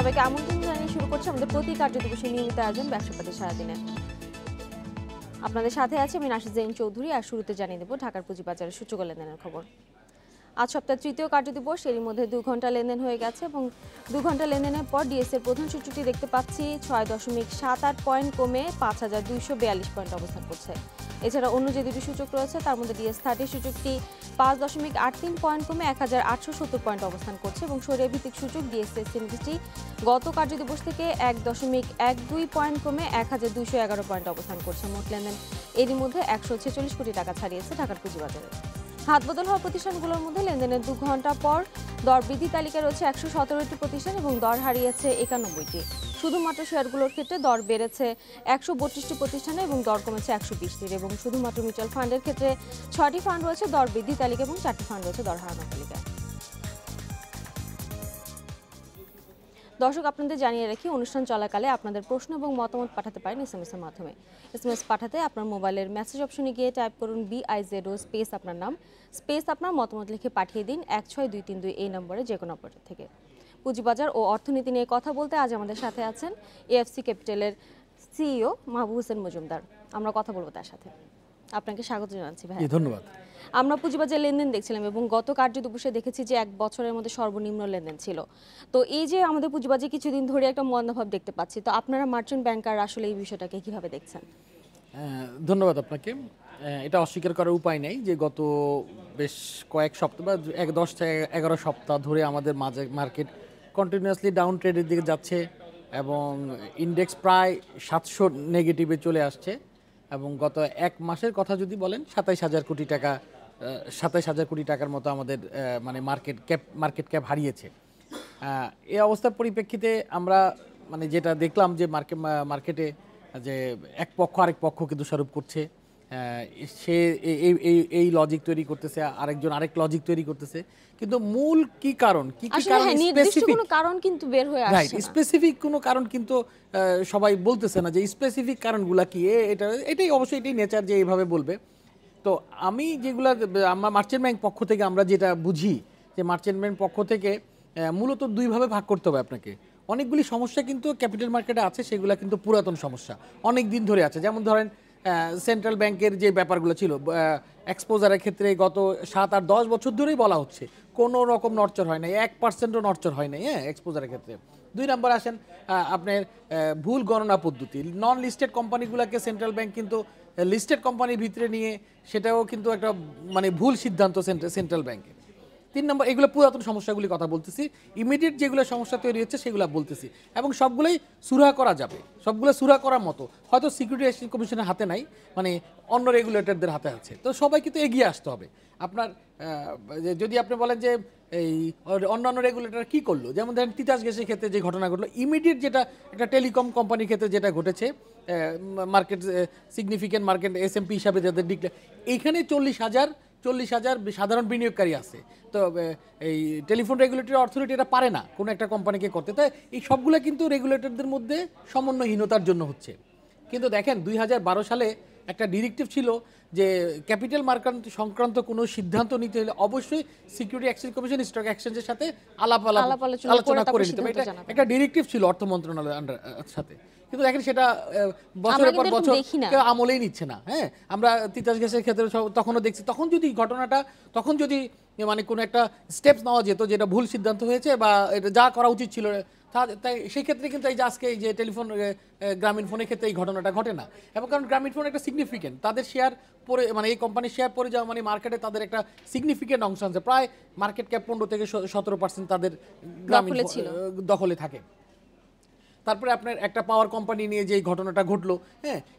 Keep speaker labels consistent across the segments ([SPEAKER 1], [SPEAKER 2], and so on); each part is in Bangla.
[SPEAKER 1] সবাইকে আমন্ত্রণ জানিয়ে শুরু করছি আমাদের প্রতি কার্যদিবসের নিয়মিত আয়োজন ব্যবসাপাতি সারাদিনে। আপনাদের সাথে আছে আমি নাশিদ জাইন চৌধুরী। আর শুরুতে জানিয়ে দেব ঢাকার পুঁজিবাজারের সূচক লেনদেনের খবর। আজ সপ্তাহের তৃতীয় কার্যদিবস, এরই মধ্যে 2 ঘন্টা লেনদেন হয়ে গেছে এবং 2 ঘন্টা লেনদেনের পর ডিএস এর প্রধান সূচকটি দেখতে পাচ্ছি 6.78 পয়েন্ট কমে 5242 পয়েন্ট অবস্থান করছে। এছাড়া অন্য যে দুটি সূচক রয়েছে তার মধ্যে ডিএস 30 সূচকটি 5.83 পয়েন্ট কমে 1870 পয়েন্ট অবস্থান করছে এবং সরিয়া ভিত্তিক সূচক ডিএসএস ইন্ডেক্সটি গত কার্যদিবস থেকে 1.12 পয়েন্ট কমে 1211 পয়েন্ট অবস্থান করছে। মোট লেনদেন এরই মধ্যে 146 কোটি টাকা ছাড়িয়েছে ঢাকার পুঁজিবাজারে। হাত বদল হওয়া প্রতিষ্ঠানগুলোর মধ্যে লেনদেনের 2 ঘন্টা পর দর বৃদ্ধি তালিকায় রয়েছে 117টি প্রতিষ্ঠান এবং দর হারিয়েছে 91টি। শুধুমাত্র শেয়ারগুলোর ক্ষেত্রে দর বেড়েছে 132টি প্রতিষ্ঠানে এবং দর কমেছে 120টির এবং শুধুমাত্র মিউচুয়াল ফান্ডের ক্ষেত্রে 6টি ফান্ড রয়েছে দর বৃদ্ধি তালিকা এবং 4টি ফান্ড রয়েছে দর হারানোর তালিকায়। দর্শক, আপনাদের জানিয়ে রাখি, অনুষ্ঠান চলাকালে আপনাদের প্রশ্ন এবং মতামত পাঠাতে পারেন এসএমএস এর মাধ্যমে। এসএমএস পাঠাতে আপনার মোবাইলের মেসেজ অপশনে গিয়ে টাইপ করুন BIZO স্পেস আপনার নাম স্পেস আপনার মতামত লিখে পাঠিয়ে দিন 16232 এই নম্বরে, যে কোনো অপারেটর থেকে। পুঁজিবাজার ও অর্থনীতি নিয়ে কথা বলতে আজ আমাদের সাথে আছেন এএফসি ক্যাপিটালের সিইও মাহবুব হোসেন মজুমদার। আমরা কথা বলবো তার সাথে। আপনাকে স্বাগত জানাচ্ছি ভাই।
[SPEAKER 2] ধন্যবাদ।
[SPEAKER 1] আমরা পুঁজিবাজার লেনদেন দেখছিলাম এবং গত কার্যদিবসে দেখেছি যে 1 বছরের মধ্যে সর্বনিম্ন লেনদেন ছিল। তো এই যে আমাদের পুঁজিবাজারে কিছুদিন ধরে একটা মন্দাভাব দেখতে পাচ্ছি, তো আপনারা মার্চেন্ট ব্যাংকার আসলে এই বিষয়টাকে কিভাবে দেখছেন?
[SPEAKER 2] ধন্যবাদ আপনাকে। এটা অস্বীকার করার উপায় নেই যে গত বেশ কয়েক সপ্তাহ বা 10 থেকে 11 সপ্তাহ ধরে আমাদের মার্কেট কন্টিনিউয়াসলি ডাউন ট্রেডের দিকে যাচ্ছে এবং ইন্ডেক্স প্রায় 700 নেগেটিভে চলে আসছে এবং গত 1 মাসের কথা যদি বলেন 27,000 কোটি টাকা 27,000 কোটি টাকার মতো আমাদের মানে মার্কেট ক্যাপ হারিয়েছে। এই অবস্থার পরিপ্রেক্ষিতে আমরা মানে যেটা দেখলাম যে মার্কেটে যে এক পক্ষ আরেক পক্ষকে দোষারোপ করছে, সে এই লজিক তৈরি করতেছে, আরেকজন আরেক লজিক তৈরি করতেছে, কিন্তু মূল কি কারণ কি কারণ
[SPEAKER 1] স্পেসিফিক কোনো কারণ কিন্তু বের হয়ে আসছে না।
[SPEAKER 2] স্পেসিফিক কোনো কারণ কিন্তু সবাই বলতেছে না যে স্পেসিফিক কারণগুলো কি। এটাই অবশ্যই এটাই নেচার যে এইভাবে বলবে। তো আমি যেগুলা আমরা মার্চেন্ট ব্যাংক পক্ষ থেকে আমরা যেটা বুঝি যে মার্চেন্ট ব্যাংক পক্ষ থেকে মূলত দুইভাবে ভাগ করতে হবে আপনাকে। অনেকগুলি সমস্যা কিন্তু ক্যাপিটাল মার্কেটে আছে, সেগুলো কিন্তু পুরাতন সমস্যা, অনেক দিন ধরে আছে। যেমন ধরেন সেন্ট্রাল ব্যাংকের যে ব্যাপারগুলো ছিল এক্সপোজারের ক্ষেত্রে গত 7 আর 10 বছর ধরেই বলা হচ্ছে কোনো রকম নড়চড় হয় নাই, 1%ও নড়চড় হয় নাই এক্সপোজারের ক্ষেত্রে। 2 নম্বর আসেন আপনার ভুল গণনা পদ্ধতি। নন লিস্টেড কোম্পানিগুলোকে সেন্ট্রাল ব্যাংক কিন্তু লিস্টেড কোম্পানির ভিতরে নিয়ে সেটাও কিন্তু একটা মানে ভুল সিদ্ধান্ত সেন্ট্রাল ব্যাংকের। 3 নম্বর, এগুলো পুরাতন সমস্যাগুলি কথা বলতেছি। ইমিডিয়েট যেগুলো সমস্যা তৈরি হচ্ছে সেগুলো বলতেছি এবং সবগুলোই সুরাহা করা যাবে, সবগুলো সুরাহা করার মতো। হয়তো সিকিউরিটি এক্সচেঞ্জ কমিশনের হাতে নাই, মানে অন্য রেগুলেটরদের হাতে আছে। তো সবাই কিন্তু এগিয়ে আসতে হবে। আপনার যদি আপনি বলেন যে এই অন্যান্য রেগুলেটর কি করলো, যেমন ধরেন তিতাস গ্যাসের ক্ষেত্রে যে ঘটনা ঘটলো, ইমিডিয়েট যেটা একটা টেলিকম কোম্পানির ক্ষেত্রে যেটা ঘটেছে, মার্কেট সিগনিফিকেন্ট মার্কেট এসএমপি হিসাবে যাদের ডিক্লেয়ার, এইখানে 40,000 সাধারণ বিনিয়োগকারী আছে। তো এই টেলিফোন রেগুলেটরি অথরিটি এটা পারে না কোনো একটা কোম্পানিকে করতে। তাই এই সবগুলো কিন্তু রেগুলেটরদের মধ্যে সমন্বয়হীনতার জন্য হচ্ছে। কিন্তু দেখেন 2012 সালে একটা ডিরেক্টিভ ছিল যে ক্যাপিটাল মার্কেট সংক্রান্ত কোনো সিদ্ধান্ত নিতে হলে অবশ্যই সিকিউরিটি এক্সচেঞ্জ কমিশন স্টক এক্সচেঞ্জের সাথে আলোচনা করে নিতে হবে। এটা একটা ডিরেক্টিভ ছিল অর্থ মন্ত্রণালয়ের সাথে। কিন্তু দেখেন সেটা বছরের পর বছর কেউ আমলেই নিচ্ছে না। আমরা তিতাস গ্যাসের ক্ষেত্রে তখনও দেখছি, তখন যদি মানে কোনো একটা স্টেপস নেওয়া যেত যেটা ভুল সিদ্ধান্ত হয়েছে বা এটা যা করা উচিত ছিল, তাই সেই ক্ষেত্রে কিন্তু এই যে আজকে এই যে টেলিফোন গ্রামীণ ফোনের ক্ষেত্রে এই ঘটনাটা ঘটে না। এবং কারণ গ্রামীণ ফোন একটা সিগনিফিকেন্ট, তাদের শেয়ার পরে মানে এই কোম্পানির শেয়ার পরে যাওয়া মানে মার্কেটে তাদের একটা সিগনিফিকেন্ট অংশ আছে, প্রায় মার্কেট ক্যাপ 15 থেকে 17% তাদের গ্রামীণ দখলে থাকে। তারপরে আপনার একটা পাওয়ার কোম্পানি নিয়ে যে ঘটনাটা ঘটলো,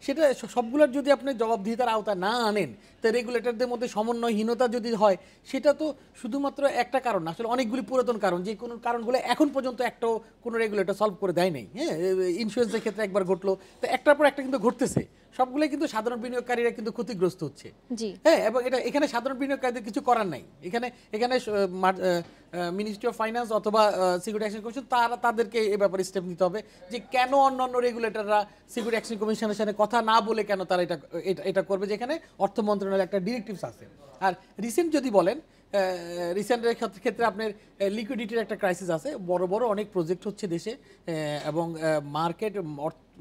[SPEAKER 2] সেটা সবগুলোর যদি আপনি জবাবদিহিতার আওতায় না আনেন, তো রেগুলেটরদের মধ্যে সমন্বয়হীনতা যদি হয়, সেটা তো শুধুমাত্র একটা কারণ না, আসলে অনেকগুলি পুরাতন কারণ, যে কোনো কারণগুলো এখন পর্যন্ত একটাও কোনো রেগুলেটর সলভ করে দেয় নাই। ইন্স্যুরেন্সের ক্ষেত্রে একবার ঘটলো, তো একটার পর একটা কিন্তু ঘটতেছে, সবগুলোই কিন্তু সাধারণ বিনিয়োগকারীরা কিন্তু ক্ষতিগ্রস্ত হচ্ছে। এবং এখানে সাধারণ বিনিয়োগকারীদের কিছু করার নাই। এখানে মিনিস্ট্রি অফ ফাইন্যান্স অথবা সিকিউরিটি এক্সচেঞ্জ কমিশন তাদেরকে এ ব্যাপারে স্টেপ নিতে হবে যে কেন অন্যান্য রেগুলেটররা সিকিউরিটি এক্সচেঞ্জ কমিশনের সাথে কথা না বলে কেন তারা এটা করবে, যেখানে অর্থ মন্ত্রণালয়ের একটা ডিরেক্টিভস আছে। আর রিসেন্ট যদি বলেন রিসেন্টের ক্ষেত্রে আপনার লিকুইডিটির একটা ক্রাইসিস আছে, বড় বড় অনেক প্রজেক্ট হচ্ছে দেশে, এবং মার্কেট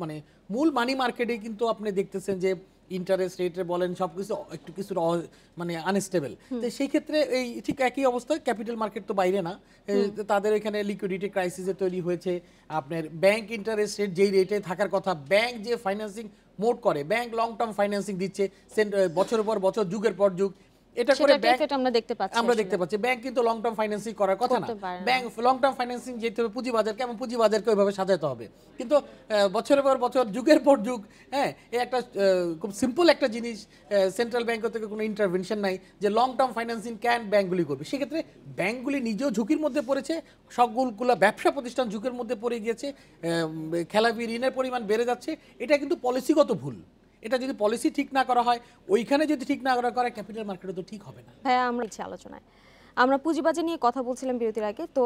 [SPEAKER 2] মানে মূল মানি মার্কেটে কিন্তু আপনি দেখতেছেন যে ইন্টারেস্ট রেটে বলেন সবকিছু একটু কিছু মানে আনস্টেবল। তো সেই ক্ষেত্রে এই ঠিক একই অবস্থা, ক্যাপিটাল মার্কেট তো বাইরে না, তাদের এখানে লিকুইডিটি ক্রাইসিসে তৈরি হয়েছে। আপনার ব্যাংক ইন্টারেস্ট রেট যেই রেটে থাকার কথা, ব্যাংক যে ফাইন্যান্সিং মোড করে, ব্যাংক লং টার্ম ফাইন্যান্সিং দিচ্ছে বছরের পর বছর, যুগের পর যুগ, এটা করে ব্যাংক
[SPEAKER 1] আমরা দেখতে পাচ্ছি
[SPEAKER 2] ব্যাংক কিন্তু লং টার্ম ফাইন্যান্সিং করার কথা না। ব্যাংক লং টার্ম ফাইন্যান্সিং যেতে হবে পুঁজিবাজারকে, এবং পুঁজিবাজারকে ওইভাবে সাজাতে হবে। কিন্তু বছরের পর বছর, যুগের পর যুগ, হ্যাঁ, এই একটা খুব সিম্পল একটা জিনিস, সেন্ট্রাল ব্যাংক থেকে কোনো ইন্টারভেনশন নাই যে লং টার্ম ফাইন্যান্সিং ক্যান ব্যাংকগুলি করবে। সেক্ষেত্রে ব্যাংকগুলি নিজেও ঝুঁকির মধ্যে পড়েছে, সবগুলো ব্যবসা প্রতিষ্ঠান ঝুঁকির মধ্যে পড়ে গিয়েছে, খেলাপি ঋণের পরিমাণ বেড়ে যাচ্ছে। এটা কিন্তু পলিসিগত ভুল। এটা যদি পলিসি ঠিক না করা হয়, ওইখানে যদি ঠিক না করা হয়, ক্যাপিটাল মার্কেটে তো ঠিক হবে না।
[SPEAKER 1] হ্যাঁ, আমরা আলোচনায় আমরা পুঁজিবাজার নিয়ে কথা বলছিলাম বিরতির আগে। তো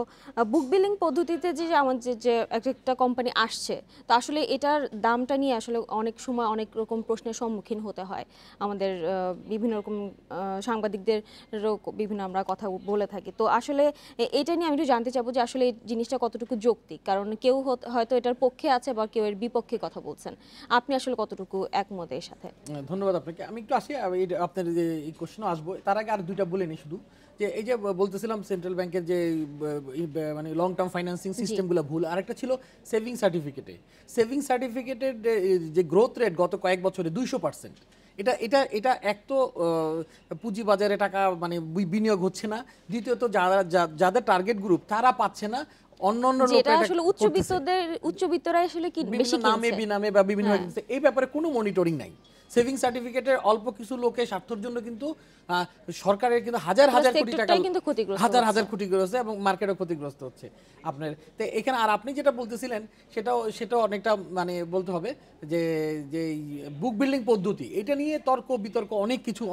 [SPEAKER 1] বুক বিলিং পদ্ধতিতে যে আমাদের যে একটা কোম্পানি আসছে, তো আসলে এটার দামটা নিয়ে আসলে অনেক সময় অনেক রকম প্রশ্নের সম্মুখীন হতে হয় আমাদের, বিভিন্ন রকম সাংবাদিকদের বিভিন্ন আমরা কথা বলে থাকি। তো আসলে এটা নিয়ে আমি একটু জানতে চাবো যে আসলে এই জিনিসটা কতটুকু যৌক্তিক, কারণ কেউ হয়তো এটার পক্ষে আছে বা কেউ এর বিপক্ষে কথা বলছেন। আপনি আসলে কতটুকু একমত এর সাথে?
[SPEAKER 2] ধন্যবাদ আপনাকে। আমি একটু আসি আপনার যে এই কোশ্চেনও আসবো, তার আগে আর দুইটা বলে নিই শুধু, যে এই যে বলতেছিলাম সেন্ট্রাল ব্যাংকের যে মানে লং টার্ম ফাইন্যান্সিং সিস্টেমগুলো ভুল। আরেকটা ছিল সেভিং সার্টিফিকেটে, সেভিং সার্টিফিকেটের যে গ্রোথ রেট গত কয়েক বছরে 200%। এটা এটা এটা এক তো পুঁজিবাজারে টাকা মানে বিনিয়োগ হচ্ছে না, দ্বিতীয়ত যাদের টার্গেট গ্রুপ তারা পাচ্ছে না, অন্যান্য
[SPEAKER 1] যেটা আসলে উচ্চবিত্তরা আসলে কি বেশি
[SPEAKER 2] নামে বিনামে বা বিভিন্ন এই ব্যাপারে কোনো মনিটরিং নাই। সেভিং সার্টিফিকেটের অল্প কিছু লোকের স্বার্থের জন্য কিন্তু সরকারের কিন্তু হাজার হাজার কোটি টাকা, হাজার ক্ষতিগ্রস্ত, এবং মার্কেটও ক্ষতিগ্রস্ত হচ্ছে আপনার। তো এখানে আর আপনি যেটা বলতেছিলেন সেটাও অনেকটা মানে বলতে হবে যে যে বুক বিল্ডিং পদ্ধতি, এটা নিয়ে তর্ক বিতর্ক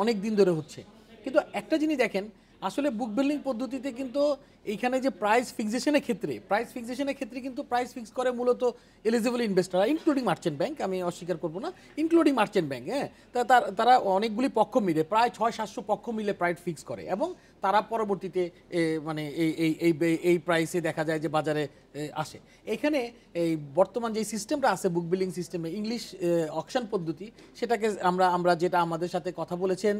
[SPEAKER 2] অনেক দিন ধরে হচ্ছে। কিন্তু একটা জিনিস দেখেন, আসলে বুক বিল্ডিং পদ্ধতিতে কিন্তু এইখানে যে প্রাইস ফিক্সেশনের ক্ষেত্রে কিন্তু প্রাইস ফিক্স করে মূলত এলিজিবল ইনভেস্টররা, ইনক্লুডিং মার্চেন্ট ব্যাংক, আমি অস্বীকার করব না, ইনক্লুডিং মার্চেন্ট ব্যাংক। হ্যাঁ, তারা অনেকগুলি পক্ষ মিলে, প্রায় 600-700 পক্ষ মিলে প্রাইস ফিক্স করে, এবং তারা পরবর্তীতে মানে এই প্রাইসে দেখা যায় যে বাজারে আসে। এখানে এই বর্তমান যে সিস্টেমটা আছে বুক বিল্ডিং সিস্টেমে, ইংলিশ অকশন পদ্ধতি, সেটাকে আমরা যেটা আমাদের সাথে কথা বলেছেন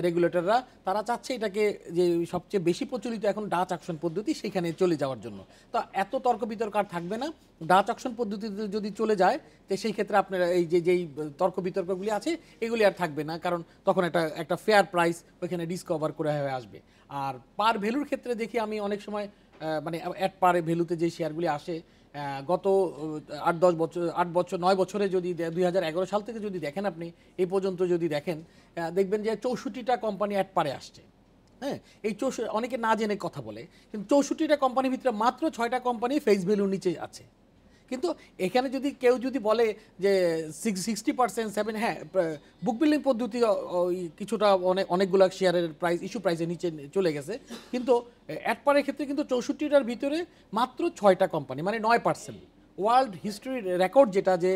[SPEAKER 2] রেগুলেটররা, তারা চাচ্ছে এটাকে যে সবচেয়ে বেশি প্রচলিত এখন ডাচ অকশন পদ্ধতি, সেখানে চলে যাওয়ার জন্য। তো এত তর্ক বিতর্ক আর থাকবে না, ডাচ অকশন পদ্ধতিতে যদি চলে যায়, তো সেই ক্ষেত্রে আপনারা এই যেই তর্ক বিতর্কগুলি আছে এগুলি আর থাকবে না, কারণ তখন একটা ফেয়ার প্রাইস ওইখানে ডিসকভার করে হয়ে আসবে। আর পার ভ্যালুর ক্ষেত্রে দেখি আমি অনেক সময় মানে অ্যাট পার ভ্যালুতে যে শেয়ারগুলি আসে, গত 9 বছরে যদি 2011 সাল থেকে যদি দেখেন, আপনি এই পর্যন্ত যদি দেখেন, দেখবেন যে 64টা কোম্পানি অ্যাট পারে আসছে। হ্যাঁ, এই অনেকে না জেনে কথা বলে, কিন্তু 64টা কোম্পানির ভিতরে মাত্র 6টা কোম্পানি ফেস ভ্যালুর নিচে আছে। কিন্তু এখানে যদি কেউ বলে যে 60%, হ্যাঁ, বুক বিল্ডিং পদ্ধতি কিছুটা অনেকগুলো শেয়ারের প্রাইস ইস্যু প্রাইসের নিচে চলে গেছে, কিন্তু অ্যাট পারের ক্ষেত্রে কিন্তু 64টার ভিতরে মাত্র 6টা কোম্পানি, মানে 9%। ওয়ার্ল্ড হিস্ট্রির রেকর্ড যেটা, যে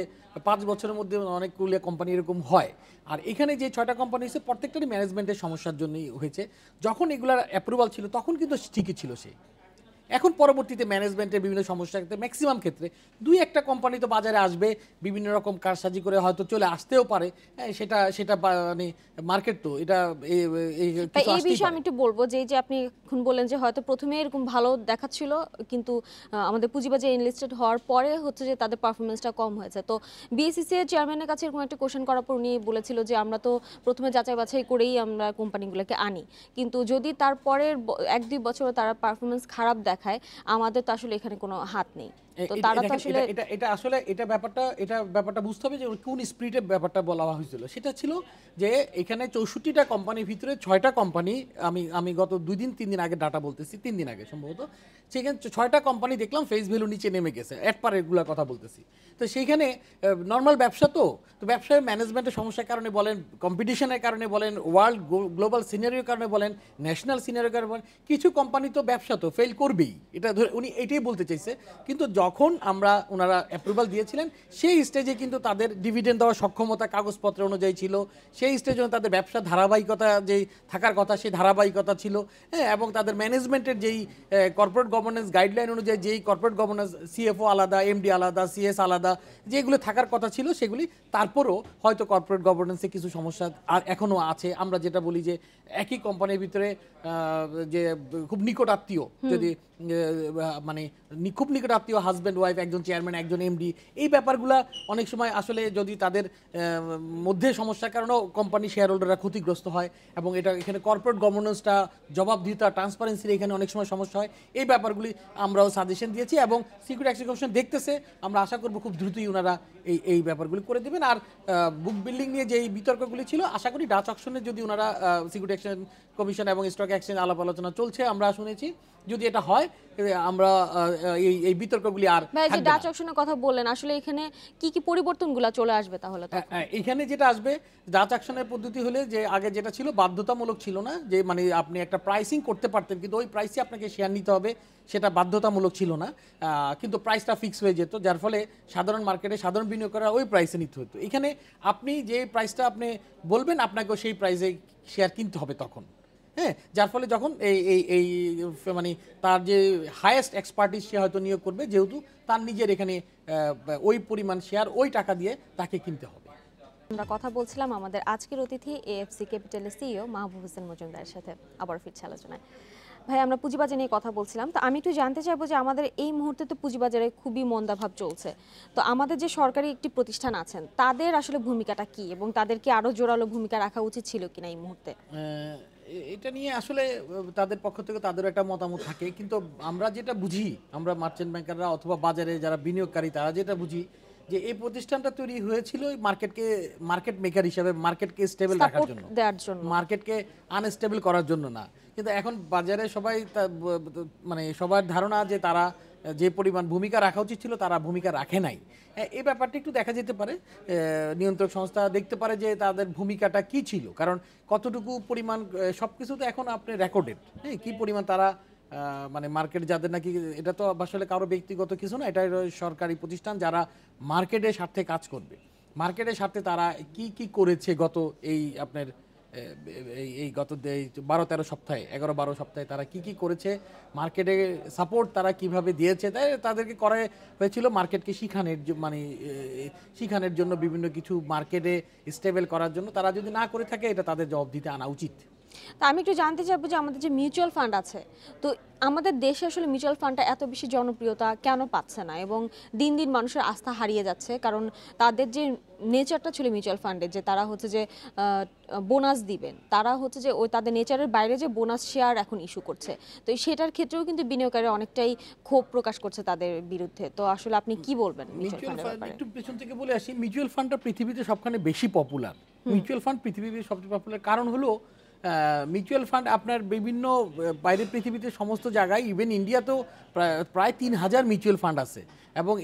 [SPEAKER 2] 5 বছরের মধ্যে অনেকগুলো কোম্পানি এরকম হয়। আর এখানে যে 6টা কোম্পানি হয়েছে, প্রত্যেকটারই ম্যানেজমেন্টের সমস্যার জন্যই হয়েছে। যখন এগুলার অ্যাপ্রুভাল ছিল তখন কিন্তু ঠিকই ছিল সে, এখন পরবর্তীতে ম্যানেজমেন্টের বিভিন্ন সমস্যার ক্ষেত্রে ম্যাক্সিমাম ক্ষেত্রে 2-1টা কোম্পানি তো বাজারে আসবে, বিভিন্ন রকম কারসাজি করে হয়তো চলে আসতেও পারে। সেটা মানে মার্কেট তো এটা
[SPEAKER 1] এই বিষয়ে আমি একটু বলবো যে আপনি এখন বললেন যে হয়তো প্রথমে এরকম ভালো দেখাচ্ছিল, কিন্তু আমাদের পুঁজিবাজার এনলিস্টেড হওয়ার পরে হচ্ছে যে তাদের পারফরমেন্সটা কম হয়েছে। তো বিএসইসি এর চেয়ারম্যানের কাছে এরকম একটা কোশ্চেন করার পর উনি বলেছিল যে আমরা তো প্রথমে যাচাই বাছাই করেই আমরা কোম্পানিগুলোকে আনি, কিন্তু যদি তারপরের 1-2 বছর তারা পারফরমেন্স খারাপ দেখায়, আমাদের তো আসলে এখানে কোনো হাত নেই। তো তারা তো আসলে
[SPEAKER 2] এটা ব্যাপারটা বুঝতে হবে যে কোন স্পিরিটের ব্যাপারটা বলা হয়েছিল। সেটা ছিল যে এখানে 64টা কোম্পানির ভিতরে 6টা কোম্পানি, আমি গত 2-3 দিন আগে ডাটা বলতেছি, 3 দিন আগে সম্ভবত, সেখানে 6টা কোম্পানি দেখলাম ফেস ভ্যালু নিচে নেমে গেছে, অ্যাট পার এগুলোর কথা বলতেছি। তো সেইখানে নর্মাল ব্যবসা, তো তো ব্যবসায় ম্যানেজমেন্টের সমস্যার কারণে বলেন, কম্পিটিশনের কারণে বলেন, ওয়ার্ল্ড গ্লোবাল সিনারিওর কারণে বলেন, ন্যাশনাল সিনারিওর কারণে বলেন, কিছু কোম্পানি তো ব্যবসা তো ফেল করবেই, এটা ধরে উনি এটাই বলতে চাইছে। কিন্তু যখন ওনারা অ্যাপ্রুভাল দিয়েছিলেন সেই স্টেজে কিন্তু তাদের ডিভিডেন্ড দেওয়ার সক্ষমতা কাগজপত্র অনুযায়ী ছিল, সেই স্টেজে তাদের ব্যবসা ধারাবাহিকতা যেই থাকার কথা সেই ধারাবাহিকতা ছিল, হ্যাঁ, এবং তাদের ম্যানেজমেন্টের যেই কর্পোরেট গভর্নেন্স গাইডলাইন অনুযায়ী যেই কর্পোরেট গভর্নেন্স সিএফও আলাদা, এমডি আলাদা, সিএস আলাদা, যেগুলো থাকার কথা ছিল সেগুলি, তারপরও হয়তো কর্পোরেট গভর্নেন্সে কিছু সমস্যা আর এখনও আছে। আমরা যেটা বলি যে একই কোম্পানির ভিতরে যে খুব নিকট আত্মীয়, যদি মানে খুব নিকট আত্মীয় হাজব্যান্ড ওয়াইফ, একজন চেয়ারম্যান একজন এমডি, এই ব্যাপারগুলা অনেক সময় আসলে যদি তাদের মধ্যে সমস্যার কারণেও কোম্পানি শেয়ার হোল্ডাররা ক্ষতিগ্রস্ত হয়, এবং এখানে কর্পোরেট গভর্নেন্সটা, জবাবদিহিতা, ট্রান্সপারেন্সির এখানে অনেক সময় সমস্যা হয়। এই ব্যাপারগুলি আমরাও সাজেশন দিয়েছি এবং সিকিউরিটি এক্সচেঞ্জ কমিশন দেখতেছে। আমরা আশা করব খুব দ্রুতই ওনারা এই ব্যাপারগুলি করে দেবেন। আর বুক বিল্ডিং নিয়ে যে বিতর্কগুলি ছিল, আশা করি ডাচ অকশনে যদি ওনারা সিকিউরিটি এক্সচেঞ্জ কমিশন এবং স্টক এক্সচেঞ্জ আলাপ আলোচনা চলছে, আমরা শুনেছি যদি এটা হয় আমরা এই বিতর্কগুলি আর
[SPEAKER 1] ভাই যে ডাচ অকশনের কথা বললেন, আসলে এখানে কি কি পরিবর্তনগুলো চলে আসবে তাহলে?
[SPEAKER 2] এখানে যেটা আসবে, ডাচ অকশনের পদ্ধতি হলে যে আগে যেটা ছিল বাধ্যতামূলক ছিল না, যে মানে আপনি একটা প্রাইসিং করতে পারতেন কিন্তু ওই প্রাইসে আপনাকে শেয়ার নিতে হবে, সেটা বাধ্যতামূলক ছিল না, কিন্তু প্রাইসটা ফিক্স হয়ে যেত, যার ফলে সাধারণ মার্কেটে সাধারণ বিনিয়োগকারীরা ওই প্রাইসে নিতে হতো। এখানে আপনি যে প্রাইসটা আপনি বলবেন আপনাকেও সেই প্রাইসে শেয়ার কিনতে হবে তখন, হ্যাঁ, যার ফলে যখন এই মানে তার যে হায়েস্ট এক্সপার্টিস সে হয়তো নিয়োগ করবে, যেহেতু তার নিজের এখানে ওই পরিমাণ শেয়ার ওই টাকা দিয়ে তাকে কিনতে হবে।
[SPEAKER 1] আমরা কথা বলছিলাম আমাদের আজকের অতিথি এএফসি ক্যাপিটালের সিইও মাহবুব হোসেন মজুমদারের সাথে। আবার ফিরছে আলোচনায়। ভাই, আমরা পুঁজিবাজার নিয়ে কথা বলছিলাম, তো আমি একটু জানতে চাইবো যে আমাদের এই মুহূর্তে তো পুঁজিবাজারে খুবই মন্দাভাব চলছে, তো আমাদের যে সরকারি একটি প্রতিষ্ঠান আছেন তাদের আসলে ভূমিকাটা কি, এবং তাদেরকে আরো জোরালো ভূমিকা রাখা উচিত ছিল কিনা এই মুহূর্তে?
[SPEAKER 2] এটা নিয়ে আসলে তাদের পক্ষ থেকে তাদেরও একটা মতামত থাকে, কিন্তু আমরা যেটা বুঝি, আমরা মার্চেন্ট ব্যাংকাররা অথবা বাজারে যারা বিনিয়োগকারী তারা যেটা বুঝি যে এই প্রতিষ্ঠানটা তৈরি হয়েছিল মার্কেট মেকার হিসেবে, মার্কেটকে স্টেবল রাখার জন্য, মার্কেটকে আনস্টেবল করার জন্য না। কিন্তু এখন বাজারে সবাই মানে সবার ধারণা যে তারা যে পরিমাণ ভূমিকা রাখা উচিত ছিল তারা ভূমিকা রাখে নাই। এই ব্যাপারটা একটু দেখা যেতে পারে, নিয়ন্ত্রক সংস্থা দেখতে পারে যে তাদের ভূমিকাটা কি ছিল, কারণ কতটুকু পরিমাণ সব কিছু তো এখন আপনি রেকর্ডেড, হ্যাঁ, কী পরিমাণ তারা মানে মার্কেট যাদের নাকি, এটা তো আসলে কারো ব্যক্তিগত কিছু না, এটা সরকারি প্রতিষ্ঠান যারা মার্কেটের স্বার্থে কাজ করবে, মার্কেটের স্বার্থে তারা কি কি করেছে গত এই আপনার এই গত 12-13 সপ্তাহে, 11-12 সপ্তাহে তারা কি কি করেছে, মার্কেটে সাপোর্ট তারা কিভাবে দিয়েছে, তাই তাদেরকে করা হয়েছিল মার্কেটকে শিখানোর জন্য, বিভিন্ন কিছু মার্কেটে স্টেবল করার জন্য। তারা যদি না করে থাকে এটা তাদের জবাব দিতে আনা উচিত।
[SPEAKER 1] তা আমি একটু জানতে চাইবো যে আমাদের যে মিউচুয়াল ফান্ড আছে, তো আমাদের দেশে আসলে মিউচুয়াল ফান্ডটা এত বেশি জনপ্রিয়তা কেন পাচ্ছে না, এবং দিন দিন মানুষের আস্থা হারিয়ে যাচ্ছে? কারণ তাদের যে নেচারটা ছিল মিউচুয়াল ফান্ডের, যে তারা হচ্ছে যে বোনাস দিবেন, তারা হচ্ছে যে ওই তাদের নেচারের বাইরে যে বোনাস শেয়ার এখন ইস্যু করছে, তো সেটার ক্ষেত্রেও কিন্তু বিনিয়োগকারীরা অনেকটাই ক্ষোভ প্রকাশ করছে তাদের বিরুদ্ধে। তো আসলে আপনি কি বলবেন মিউচুয়াল ফান্ডের ব্যাপারে?
[SPEAKER 2] একটু পেছন থেকে বলে আসি, মিউচুয়াল ফান্ডটা পৃথিবীতে সবখানে বেশি পপুলার। মিউচুয়াল ফান্ড পৃথিবীতে সবচেয়ে পপুলার কারণ হলো মিউচুয়াল ফান্ড আপনার বিভিন্ন বাইরের পৃথিবীতে সমস্ত জায়গায়, ইভেন ইন্ডিয়াতেও প্রায় 3000 মিউচুয়াল ফান্ড আছে, এবং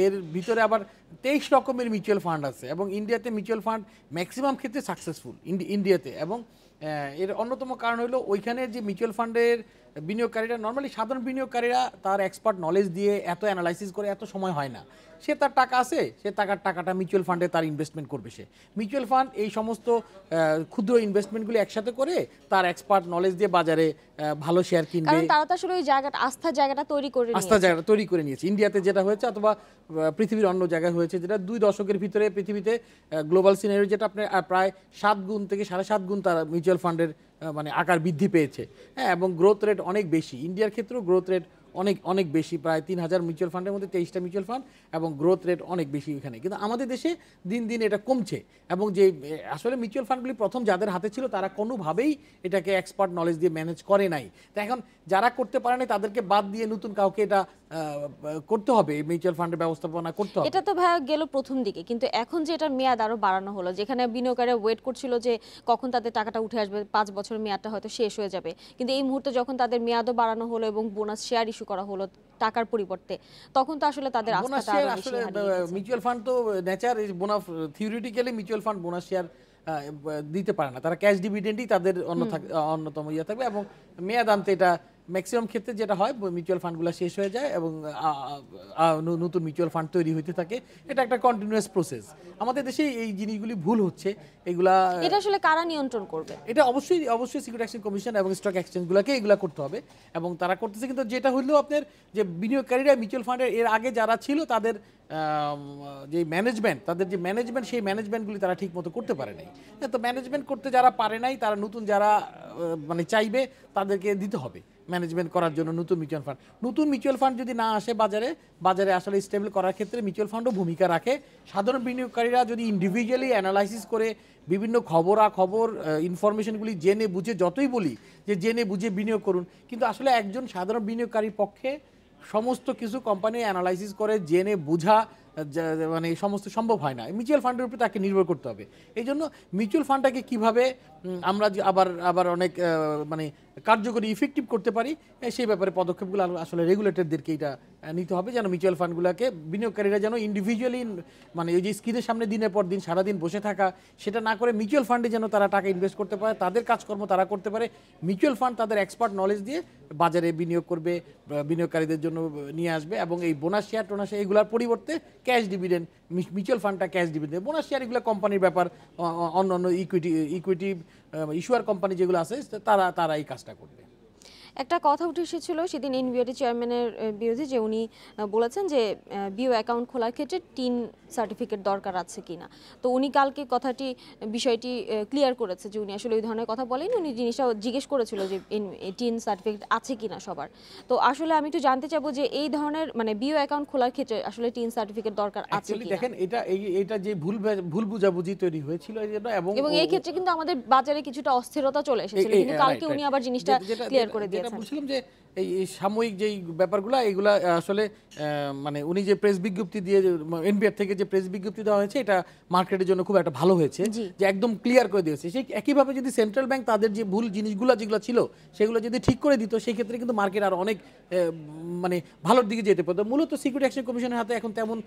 [SPEAKER 2] এর ভিতরে আবার 23 রকমের মিউচুয়াল ফান্ড আছে, এবং ইন্ডিয়াতে মিউচুয়াল ফান্ড ম্যাক্সিমাম ক্ষেত্রে সাকসেসফুল ইন্ডিয়াতে। এবং এর অন্যতম কারণ হলো ওইখানের যে মিউচুয়াল ফান্ডের বিনিয়োগকারীরা, নর্মালি সাধারণ বিনিয়োগকারীরা তার এক্সপার্ট নলেজ দিয়ে এত অ্যানালাইসিস করে এত সময় হয় না, সে তার টাকা আছে, সে টাকাটা মিউচুয়াল ফান্ডে তার ইনভেস্টমেন্ট করবে। সে মিউচুয়াল ফান্ড এই সমস্ত ক্ষুদ্র ইনভেস্টমেন্টগুলি একসাথে করে তার এক্সপার্ট নলেজ দিয়ে বাজারে ভালো শেয়ার কিনবে,
[SPEAKER 1] কারণ তারা তো আসলে ওই আস্থার জায়গাটা তৈরি করে
[SPEAKER 2] নিয়েছে। ইন্ডিয়াতে যেটা হয়েছে অথবা পৃথিবীর অন্য জায়গায় হয়েছে, যেটা 2 দশকের ভিতরে পৃথিবীতে গ্লোবাল সিনারিও যেটা আপনার প্রায় 7 গুণ থেকে 7.5 গুণ তার মিউচুয়াল ফান্ডের মানে আকার বৃদ্ধি পেয়েছে, হ্যাঁ, এবং গ্রোথ রেট অনেক বেশি। ইন্ডিয়ার ক্ষেত্রেও গ্রোথ রেট অনেক বেশি, প্রায় 3000 মিউচুয়াল ফান্ডের মধ্যে 23টা মিউচুয়াল ফান্ড, এবং গ্রোথ রেট অনেক বেশি এখানে। কিন্তু আমাদের দেশে দিন দিন এটা কমছে, এবং যে আসলে মিউচুয়াল ফান্ডগুলি প্রথম যাদের হাতে ছিল তারা কোনোভাবেই এটাকে এক্সপার্ট নলেজ দিয়ে ম্যানেজ করে নাই। তো এখন যারা করতে পারে না তাদেরকে বাদ দিয়ে নতুন কাউকে এটা করতে হবে, মিউচুয়াল ফান্ডের ব্যবস্থাপনা করতে হবে।
[SPEAKER 1] এটা তো ভাইয়া গেল প্রথম দিকে, কিন্তু এখন যে এটা মেয়াদ আরো বাড়ানো হলো, যেখানে বিনিয়োগকারীরা ওয়েট করছিল যে কখন তাদের টাকাটা উঠে আসবে, 5 বছর মেয়াদটা হয়তো শেষ হয়ে যাবে, কিন্তু এই মুহূর্তে যখন তাদের মেয়াদও বাড়ানো হলো এবং বোনাস শেয়ার ইস্যু করা হলো টাকার পরিবর্তে, তখন তো আসলে তাদের
[SPEAKER 2] বোনাস
[SPEAKER 1] আস্থাটা
[SPEAKER 2] শেয়ার
[SPEAKER 1] আরো বেশি
[SPEAKER 2] আসলে
[SPEAKER 1] হারিয়ে গেছে।
[SPEAKER 2] মিউচুয়াল ফান্ড তো nature bonus, theoretically mutual fund bonus share দিতে পারে না, তারা ক্যাশ ডিভিডেন্টই তাদের অন্যতম ইয়ে থাকবে, এবং মেয়াদ আনতে এটা ম্যাক্সিমাম ক্ষেত্রে যেটা হয় মিউচুয়াল ফান্ডগুলো শেষ হয়ে যায় এবং নতুন মিউচুয়াল ফান্ড তৈরি হইতে থাকে। এটা একটা কন্টিনিউয়াস প্রসেস। আমাদের দেশে এই জিনিসগুলি ভুল হচ্ছে। এগুলা
[SPEAKER 1] এটা আসলে কারা নিয়ন্ত্রণ করবে?
[SPEAKER 2] এটা অবশ্যই অবশ্যই সিকিউরিটি এক্সচেঞ্জ কমিশন এবং স্টক এক্সচেঞ্জগুলোকে এগুলা করতে হবে, এবং তারা করতেছে। কিন্তু যেটা হলো আপনার যে বিনিয়োগকারীরা মিউচুয়াল ফান্ডের এর আগে যারা ছিল তাদের যে ম্যানেজমেন্ট, তাদের যে ম্যানেজমেন্ট, সেই ম্যানেজমেন্টগুলি তারা ঠিক মতো করতে পারে নাই। তো ম্যানেজমেন্ট করতে যারা পারে নাই, তারা নতুন যারা মানে চাইবে তাদেরকে দিতে হবে ম্যানেজমেন্ট করার জন্য নতুন মিউচুয়াল ফান্ড। নতুন মিউচুয়াল ফান্ড যদি না আসে বাজারে আসলে স্টেবল করার ক্ষেত্রে মিউচুয়াল ফান্ডও ভূমিকা রাখে। সাধারণ বিনিয়োগকারীরা যদি ইন্ডিভিজুয়ালি অ্যানালাইসিস করে বিভিন্ন খবরাখবর ইনফরমেশনগুলি জেনে বুঝে, যতই বলি যে জেনে বুঝে বিনিয়োগ করুন, কিন্তু আসলে একজন সাধারণ বিনিয়োগকারীর পক্ষে সমস্ত কিছু কোম্পানি অ্যানালাইসিস করে জেনে বুঝা মানে সমস্ত সম্ভব হয় না। মিউচুয়াল ফান্ডের উপরে তাকে নির্ভর করতে হবে। এই জন্য মিউচুয়াল ফান্ডটাকে কীভাবে আমরা আবার অনেক মানে কার্যকরী ইফেক্টিভ করতে পারি, সেই ব্যাপারে পদক্ষেপগুলো আসলে রেগুলেটরদেরকে এটা নিতে হবে, যেন মিউচুয়াল ফান্ডগুলোকে বিনিয়োগকারীরা যেন ইন্ডিভিজুয়ালি, মানে ওই যে স্ক্রিনের সামনে দিনের পর দিন সারাদিন বসে থাকা, সেটা না করে মিউচুয়াল ফান্ডে যেন তারা টাকা ইনভেস্ট করতে পারে, তাদের কাজকর্ম তারা করতে পারে। মিউচুয়াল ফান্ড তাদের এক্সপার্ট নলেজ দিয়ে বাজারে বিনিয়োগ করবে, বিনিয়োগকারীদের জন্য নিয়ে আসবে, এবং এই বোনাস শেয়ার টোনাস এগুলোর পরিবর্তে ক্যাশ ডিভিডেন্ড, মিউচুয়াল ফান্ডটা ক্যাশ ডিভিডেন্ড, বোনাস শেয়ার এগুলো কোম্পানির ব্যাপার, অন্য ইকুইটি ইস্যুয়ার কোম্পানি যেগুলো আছে তারা এই কাজটা করবে।
[SPEAKER 1] একটা কথা উঠে এসেছিল সেদিন এনবিআরটি চেয়ারম্যানের বিরুদ্ধে, যে উনি বলেছেন যে বিও অ্যাকাউন্ট খোলার ক্ষেত্রে টিন সার্টিফিকেট দরকার আছে কিনা। তো উনি কালকে বিষয়টি ক্লিয়ার করেছে যে উনি আসলে ওই ধরনের কথা বলেন, উনি জিনিসটা জিজ্ঞেস করেছিল যে টিন সার্টিফিকেট আছে কিনা সবার। তো আসলে আমি একটু জানতে চাইবো যে এই ধরনের মানে বিও অ্যাকাউন্ট খোলার ক্ষেত্রে আসলে টিন সার্টিফিকেট দরকার আছে কিনা।
[SPEAKER 2] দেখেন, এটা যে ভুল বুঝাবুঝি তৈরি হয়েছিল,
[SPEAKER 1] এবং এই ক্ষেত্রে কিন্তু আমাদের বাজারে কিছুটা অস্থিরতা চলে এসেছিল, কিন্তু কালকে উনি আবার জিনিসটা ক্লিয়ার করে দিয়েছেন।
[SPEAKER 2] বলছিলাম যে এই সাময়িক যেই ব্যাপারগুলো, এগুলা আসলে মানে উনি যে প্রেস বিজ্ঞপ্তি দিয়ে, এনবিআর থেকে যে প্রেস বিজ্ঞপ্তি দেওয়া হয়েছে, এটা মার্কেটের জন্য খুব একটা ভালো হয়েছে, যে একদম ক্লিয়ার করে দিয়েছে। সেই একইভাবে যদি সেন্ট্রাল ব্যাংক তাদের যে ভুল জিনিসগুলো যেগুলো ছিল সেগুলো যদি ঠিক করে দিত, সেই ক্ষেত্রে কিন্তু মার্কেট আর অনেক মানে ভালোর দিকে যেতে পারতো। মূলত সিকিউরিটি এক্সচেঞ্জ কমিশনের হাতে এখন তেমন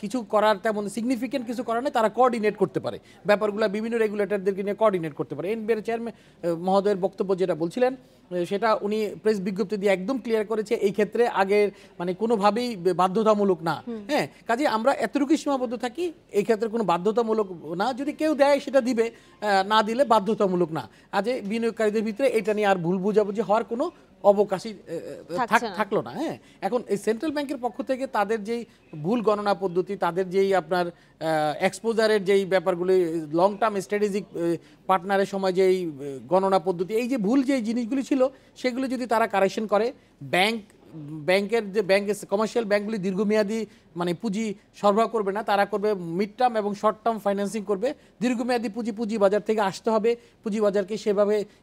[SPEAKER 2] কিছু করার, তেমন সিগনিফিকেন্ট কিছু করার নেই। তারা কোঅর্ডিনেট করতে পারে ব্যাপারগুলো, বিভিন্ন রেগুলেটরদেরকে নিয়ে কোঅর্ডিনেট করতে পারে। এনবিআর চেয়ারম্যান মহোদয়ের বক্তব্য যেটা বলছিলেন, সেটা উনি প্রেস বিজ্ঞপ্তি দিয়ে একদম ক্লিয়ার করেছে। এই ক্ষেত্রে আগের মানে কোনোভাবেই বাধ্যতামূলক না। হ্যাঁ, কাজে আমরা এতটুকু সীমাবদ্ধ থাকি, এই ক্ষেত্রে কোনো বাধ্যতামূলক না। যদি কেউ দেয় সেটা দিবে, না দিলে বাধ্যতামূলক না। আজ বিনিয়োগকারীদের ভিতরে এটা নিয়ে আর ভুল বুঝাবুঝি হওয়ার কোনো অবকাশই থাকলো না। হ্যাঁ, এখন এই সেন্ট্রাল ব্যাংকের পক্ষ থেকে তাদের যেই ভুল গণনা পদ্ধতি, তাদের যেই আপনার এক্সপোজারের যেই ব্যাপারগুলি, লং টার্ম স্ট্র্যাটেজিক পার্টনারের সময় যেই গণনা পদ্ধতি, এই যে ভুল যেই জিনিসগুলি ছিল, সেগুলো যদি তারা কারেকশন করে, ব্যাংকের কমার্শিয়াল ব্যাংকগুলি দীর্ঘমেয়াদী মানে পুঁজি সরবরাহ করবে না, তারা করবে মিড টার্ম এবং শর্ট টার্ম ফাইন্যান্সিং করবে। দীর্ঘমেয়াদী পুঁজি বাজার থেকে আসতে হবে, পুঁজি বাজারকে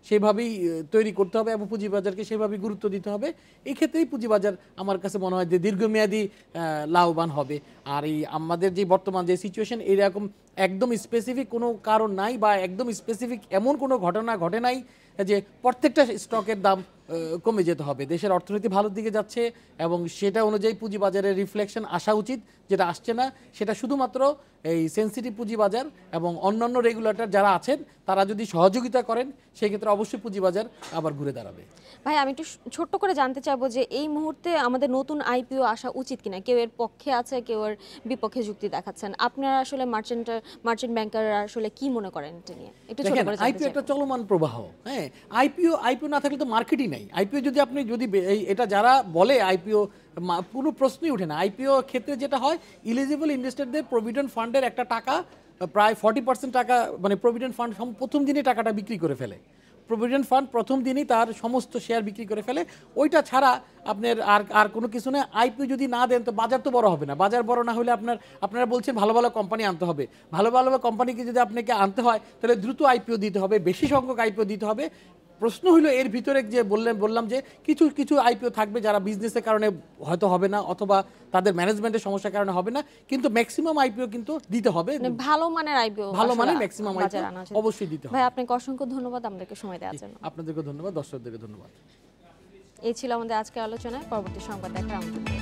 [SPEAKER 2] সেভাবেই তৈরি করতে হবে এবং পুঁজি বাজারকে সেভাবেই গুরুত্ব দিতে হবে। এই ক্ষেত্রেই পুঁজি বাজার আমার কাছে মনে হয় যে দীর্ঘমেয়াদী লাভবান হবে। আর এই আমাদের যে বর্তমান যে সিচুয়েশন, এরকম একদম স্পেসিফিক কোনো কারণ নাই, বা একদম স্পেসিফিক এমন কোনো ঘটনা ঘটে নাই যে প্রত্যেকটা স্টকের দাম কমে যেতে হবে। দেশের অর্থনীতি ভালোর দিকে যাচ্ছে এবং সেটা অনুযায়ী পুঁজিবাজারের রিফ্লেকশন আসা উচিত, যেটা আসছে না। সেটা শুধুমাত্র এই সেন্সিটিভ পুঁজিবাজার এবং অন্যান্য রেগুলেটর যারা আছেন তারা যদি সহযোগিতা করেন, সেক্ষেত্রে অবশ্যই পুঁজিবাজার আবার ঘুরে দাঁড়াবে।
[SPEAKER 1] ভাই, আমি একটু ছোট্ট করে জানতে চাইবো যে এই মুহূর্তে আমাদের নতুন আইপিও আসা উচিত কিনা। কেউ এর পক্ষে আছে, কেউ এর বিপক্ষে যুক্তি দেখাচ্ছেন। আপনারা আসলে মার্চেন্ট ব্যাংকাররা আসলে কি মনে করেন এটা নিয়ে একটু ছোট করে জানতে চাই।
[SPEAKER 2] আইপিও একটা চলমান প্রবাহ। হ্যাঁ, আইপিও না থাকলে তো মার্কেটই নাই। আইপিও যদি আপনি এটা যারা বলে আইপিও, কোনো প্রশ্নই ওঠে না। আইপিও ক্ষেত্রে যেটা হয়, ইলিজিবল ইনভেস্টরদের প্রভিডেন্ট ফান্ডের একটা টাকা, প্রায় 40% টাকা, মানে প্রভিডেন্ট ফান্ড প্রথম দিনে টাকাটা বিক্রি করে ফেলে। প্রভিডেন্ট ফান্ড প্রথম দিনই তার সমস্ত শেয়ার বিক্রি করে ফেলে। ওইটা ছাড়া আপনার আর কোনো কিছু নেই। আইপিও যদি না দেন তো বাজার তো বড় হবে না। বাজার বড় না হলে আপনারা বলছেন ভালো ভালো কোম্পানি আনতে হবে। ভালো ভালো কোম্পানিকে যদি আপনাকে আনতে হয়, তাহলে দ্রুত আইপিও দিতে হবে, বেশি সংখ্যক আইপিও দিতে হবে। প্রশ্ন হলো এর ভিতরে যে বললাম যে কিছু কিছু আইপিও থাকবে যারা বিজনেসের কারণে হয়তো হবে না, অথবা তাদের ম্যানেজমেন্টের সমস্যার কারণে হবে না, কিন্তু ম্যাক্সিমাম আইপিও কিন্তু দিতে হবে।
[SPEAKER 1] মানে ভালো মানের আইপিও,
[SPEAKER 2] ভালো মানের ম্যাক্সিমাম আইপিও অবশ্যই দিতে হবে।
[SPEAKER 1] ভাই আপনাকে অসংখ্য ধন্যবাদ আমাদেরকে সময় দেওয়ার জন্য।
[SPEAKER 2] আপনাদেরকে ধন্যবাদ, দর্শকদেরকে ধন্যবাদ।
[SPEAKER 1] এই ছিল আমাদের আজকের আলোচনায়। পরবর্তী সংবাদ দেখার আমন্ত্রণ।